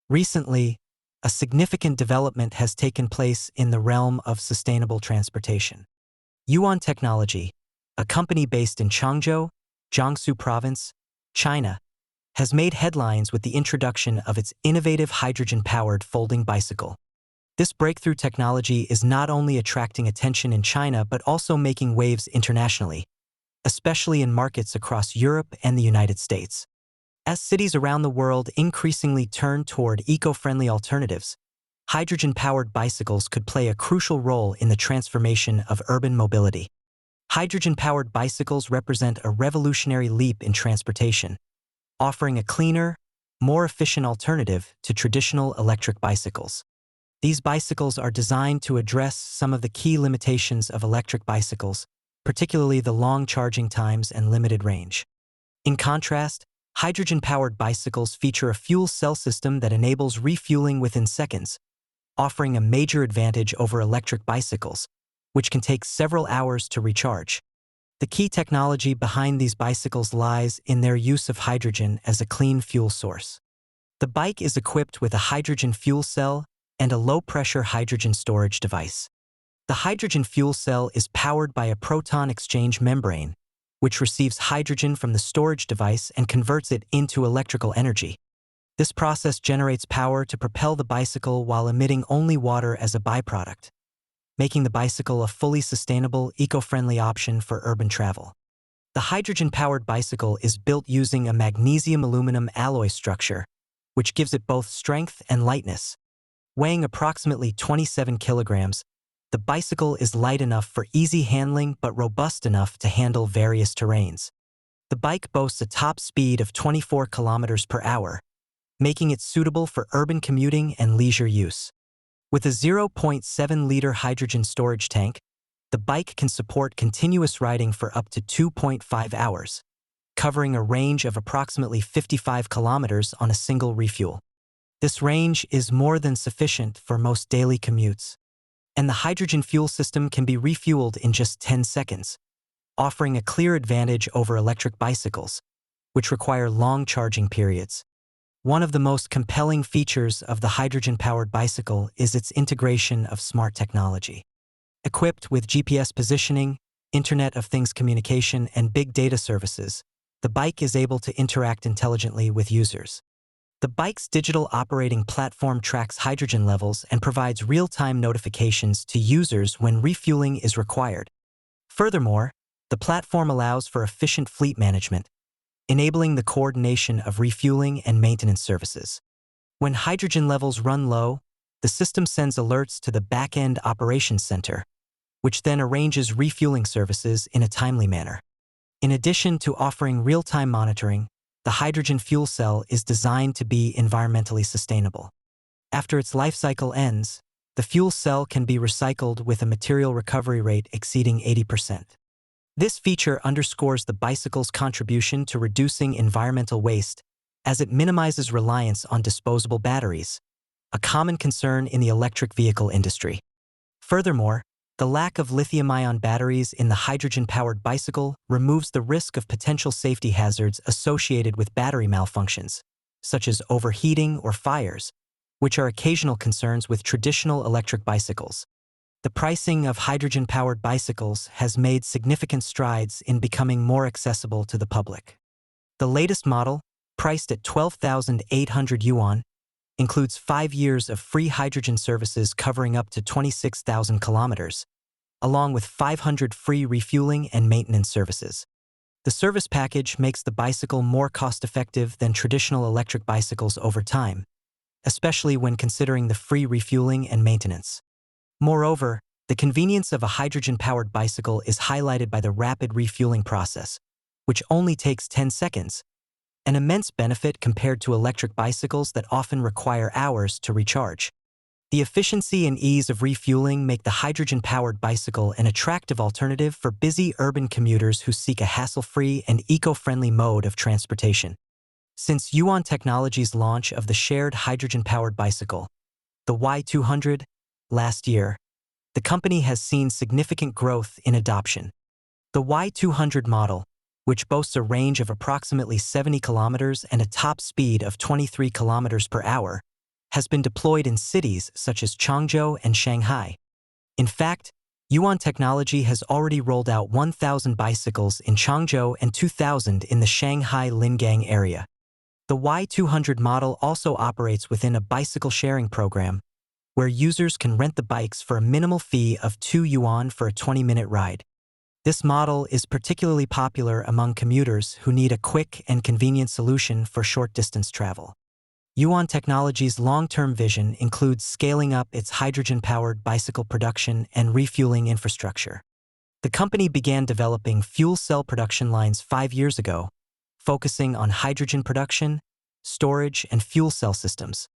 Recently, a significant development has taken place in the realm of sustainable transportation. Youon Technology, a company based in Changzhou, Jiangsu Province, China, has made headlines with the introduction of its innovative hydrogen-powered folding bicycle. This breakthrough technology is not only attracting attention in China but also making waves internationally, especially in markets across Europe and the United States. As cities around the world increasingly turn toward eco-friendly alternatives, hydrogen-powered bicycles could play a crucial role in the transformation of urban mobility. Hydrogen-powered bicycles represent a revolutionary leap in transportation, offering a cleaner, more efficient alternative to traditional electric bicycles. These bicycles are designed to address some of the key limitations of electric bicycles, particularly the long charging times and limited range. In contrast, hydrogen-powered bicycles feature a fuel cell system that enables refueling within seconds, offering a major advantage over electric bicycles, which can take several hours to recharge. The key technology behind these bicycles lies in their use of hydrogen as a clean fuel source. The bike is equipped with a hydrogen fuel cell and a low-pressure hydrogen storage device. The hydrogen fuel cell is powered by a proton exchange membrane, which receives hydrogen from the storage device and converts it into electrical energy. This process generates power to propel the bicycle while emitting only water as a byproduct, making the bicycle a fully sustainable, eco-friendly option for urban travel. The hydrogen-powered bicycle is built using a magnesium-aluminum alloy structure, which gives it both strength and lightness. Weighing approximately 27 kilograms, the bicycle is light enough for easy handling but robust enough to handle various terrains. The bike boasts a top speed of 24 kilometers per hour, making it suitable for urban commuting and leisure use. With a 0.7-liter hydrogen storage tank, the bike can support continuous riding for up to 2.5 hours, covering a range of approximately 55 kilometers on a single refuel. This range is more than sufficient for most daily commutes, and the hydrogen fuel system can be refueled in just 10 seconds, offering a clear advantage over electric bicycles, which require long charging periods. One of the most compelling features of the hydrogen-powered bicycle is its integration of smart technology. Equipped with GPS positioning, Internet of Things communication, and big data services, the bike is able to interact intelligently with users. The bike's digital operating platform tracks hydrogen levels and provides real-time notifications to users when refueling is required. Furthermore, the platform allows for efficient fleet management, enabling the coordination of refueling and maintenance services. When hydrogen levels run low, the system sends alerts to the back-end operations center, which then arranges refueling services in a timely manner. In addition to offering real-time monitoring, the hydrogen fuel cell is designed to be environmentally sustainable. After its life cycle ends, the fuel cell can be recycled with a material recovery rate exceeding 80%. This feature underscores the bicycle's contribution to reducing environmental waste, as it minimizes reliance on disposable batteries, a common concern in the electric vehicle industry. Furthermore, the lack of lithium-ion batteries in the hydrogen-powered bicycle removes the risk of potential safety hazards associated with battery malfunctions, such as overheating or fires, which are occasional concerns with traditional electric bicycles. The pricing of hydrogen-powered bicycles has made significant strides in becoming more accessible to the public. The latest model, priced at 12,800 yuan, includes 5 years of free hydrogen services covering up to 26,000 kilometers, along with 500 free refueling and maintenance services. The service package makes the bicycle more cost-effective than traditional electric bicycles over time, especially when considering the free refueling and maintenance. Moreover, the convenience of a hydrogen-powered bicycle is highlighted by the rapid refueling process, which only takes 10 seconds, an immense benefit compared to electric bicycles that often require hours to recharge. The efficiency and ease of refueling make the hydrogen-powered bicycle an attractive alternative for busy urban commuters who seek a hassle-free and eco-friendly mode of transportation. Since Youon Technology's launch of the shared hydrogen-powered bicycle, the Y200, last year, the company has seen significant growth in adoption. The Y200 model, which boasts a range of approximately 70 kilometers and a top speed of 23 kilometers per hour, has been deployed in cities such as Changzhou and Shanghai. In fact, Youon Technology has already rolled out 1,000 bicycles in Changzhou and 2,000 in the Shanghai Lingang area. The Y200 model also operates within a bicycle sharing program, where users can rent the bikes for a minimal fee of 2 yuan for a 20-minute ride. This model is particularly popular among commuters who need a quick and convenient solution for short-distance travel. Youon Technology's long-term vision includes scaling up its hydrogen-powered bicycle production and refueling infrastructure. The company began developing fuel cell production lines 5 years ago, focusing on hydrogen production, storage, and fuel cell systems.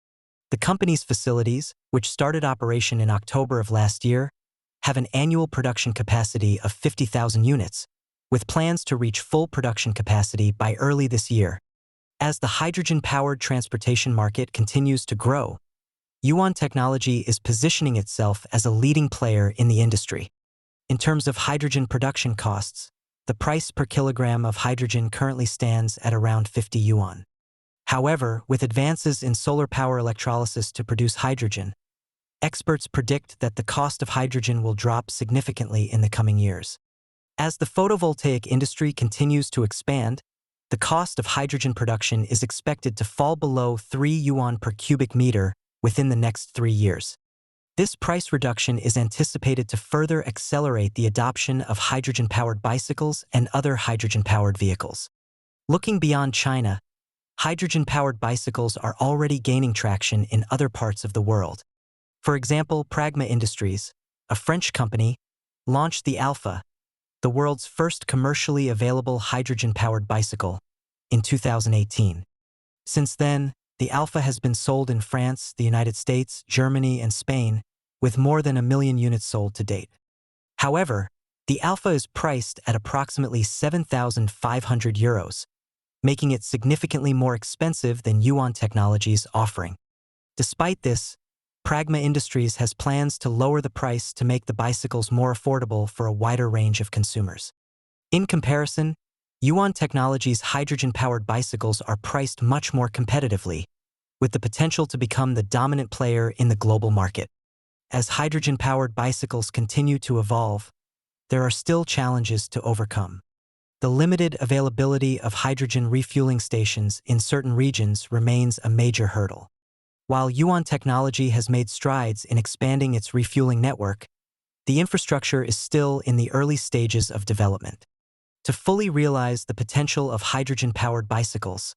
The company's facilities, which started operation in October of last year, have an annual production capacity of 50,000 units, with plans to reach full production capacity by early this year. As the hydrogen-powered transportation market continues to grow, Youon Technology is positioning itself as a leading player in the industry. In terms of hydrogen production costs, the price per kilogram of hydrogen currently stands at around 50 yuan. However, with advances in solar power electrolysis to produce hydrogen, experts predict that the cost of hydrogen will drop significantly in the coming years. As the photovoltaic industry continues to expand, the cost of hydrogen production is expected to fall below 3 yuan per cubic meter within the next 3 years. This price reduction is anticipated to further accelerate the adoption of hydrogen-powered bicycles and other hydrogen-powered vehicles. Looking beyond China, hydrogen-powered bicycles are already gaining traction in other parts of the world. For example, Pragma Industries, a French company, launched the Alpha, the world's first commercially available hydrogen-powered bicycle, in 2018. Since then, the Alpha has been sold in France, the United States, Germany, and Spain, with more than 1 million units sold to date. However, the Alpha is priced at approximately 7,500 euros, making it significantly more expensive than Youon Technology's offering. Despite this, Pragma Industries has plans to lower the price to make the bicycles more affordable for a wider range of consumers. In comparison, Youon Technology's hydrogen-powered bicycles are priced much more competitively, with the potential to become the dominant player in the global market. As hydrogen-powered bicycles continue to evolve, there are still challenges to overcome. The limited availability of hydrogen refueling stations in certain regions remains a major hurdle. While Youon Technology has made strides in expanding its refueling network, the infrastructure is still in the early stages of development. To fully realize the potential of hydrogen-powered bicycles,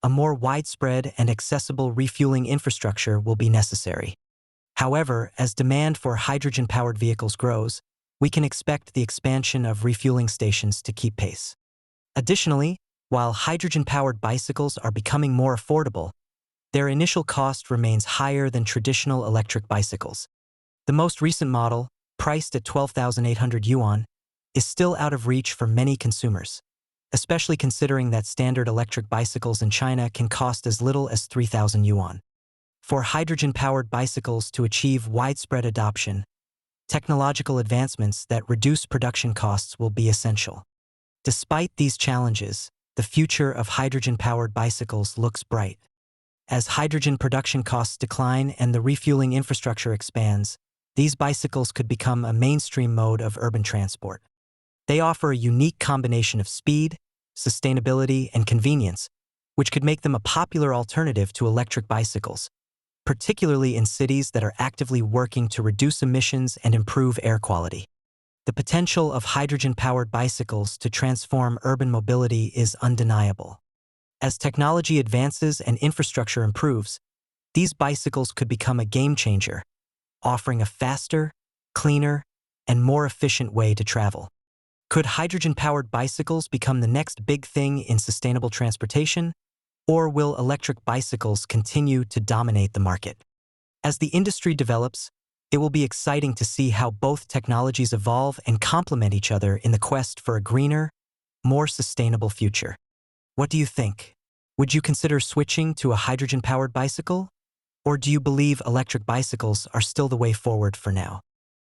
a more widespread and accessible refueling infrastructure will be necessary. However, as demand for hydrogen-powered vehicles grows, we can expect the expansion of refueling stations to keep pace. Additionally, while hydrogen-powered bicycles are becoming more affordable, their initial cost remains higher than traditional electric bicycles. The most recent model, priced at 12,800 yuan, is still out of reach for many consumers, especially considering that standard electric bicycles in China can cost as little as 3,000 yuan. For hydrogen-powered bicycles to achieve widespread adoption, technological advancements that reduce production costs will be essential. Despite these challenges, the future of hydrogen-powered bicycles looks bright. As hydrogen production costs decline and the refueling infrastructure expands, these bicycles could become a mainstream mode of urban transport. They offer a unique combination of speed, sustainability, and convenience, which could make them a popular alternative to electric bicycles, particularly in cities that are actively working to reduce emissions and improve air quality. The potential of hydrogen-powered bicycles to transform urban mobility is undeniable. As technology advances and infrastructure improves, these bicycles could become a game-changer, offering a faster, cleaner, and more efficient way to travel. Could hydrogen-powered bicycles become the next big thing in sustainable transportation, or will electric bicycles continue to dominate the market? As the industry develops, it will be exciting to see how both technologies evolve and complement each other in the quest for a greener, more sustainable future. What do you think? Would you consider switching to a hydrogen-powered bicycle? Or do you believe electric bicycles are still the way forward for now?